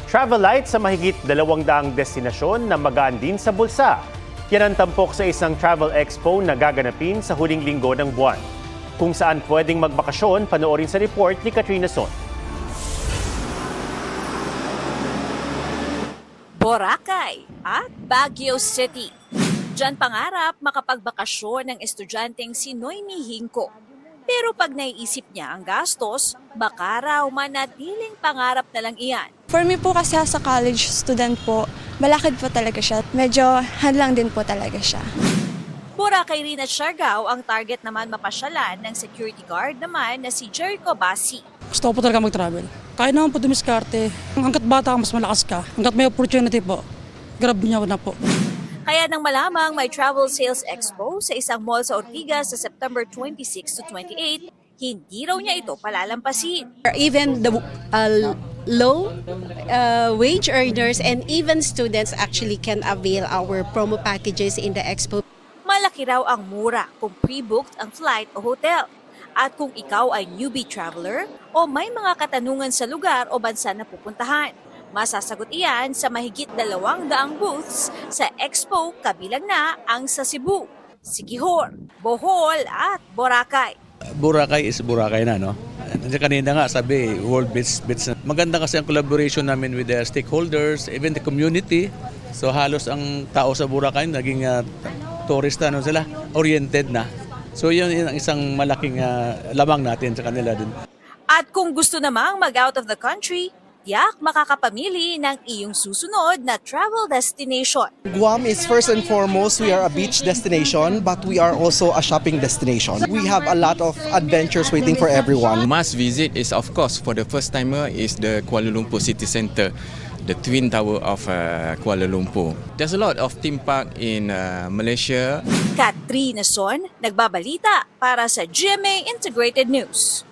Travel light sa mahigit 200 destinasyon na magaan din sa bulsa. Yan ang tampok sa isang travel expo na gaganapin sa huling linggo ng buwan. Kung saan pwedeng magbakasyon, panoorin sa report ni Katrina Son. Boracay at Baguio City. Diyan pangarap makapagbakasyon ng estudyanteng si Noemi Hinco. Pero pag naiisip niya ang gastos, baka raw manatiling pangarap na lang iyan. For me po kasi sa college student po, malakad po talaga siya. Medyo hadlang din po talaga siya. Boracay rin at Siargao ang target naman mapasyalan ng security guard naman na si Jericho Basi. Gusto ko po talaga mag-travel. Kaya naman po dumiskarte. Hanggat bata ka, mas malakas ka. Hanggat may opportunity po, grab niya na po. Kaya nang malamang may travel sales expo sa isang mall sa Ortigas sa September 26 to 28, hindi raw niya ito palalampasin. Even the low wage earners and even students actually can avail our promo packages in the expo. Malaki raw ang mura kung pre-booked ang flight o hotel. At kung ikaw ay newbie traveler o may mga katanungan sa lugar o bansa na pupuntahan, masasagot iyan sa mahigit 200 booths sa Expo, kabilang na ang sa Cebu, Siquijor, Bohol at Boracay. Boracay is Boracay na, no? Kanina nga sabi, World Beach. Maganda kasi ang collaboration namin with the stakeholders, even the community. So halos ang tao sa Boracay naging tourista, no, sila oriented na. So yun ang isang malaking lamang natin sa kanila din. At kung gusto namang mag-out of the country, tiyak makakapamili ng iyong susunod na travel destination. Guam is first and foremost, we are a beach destination, but we are also a shopping destination. We have a lot of adventures waiting for everyone. Must visit is, of course, for the first timer is the Kuala Lumpur City Centre, the Twin Tower of Kuala Lumpur. There's a lot of theme park in Malaysia. Katrina Son, nagbabalita para sa GMA Integrated News.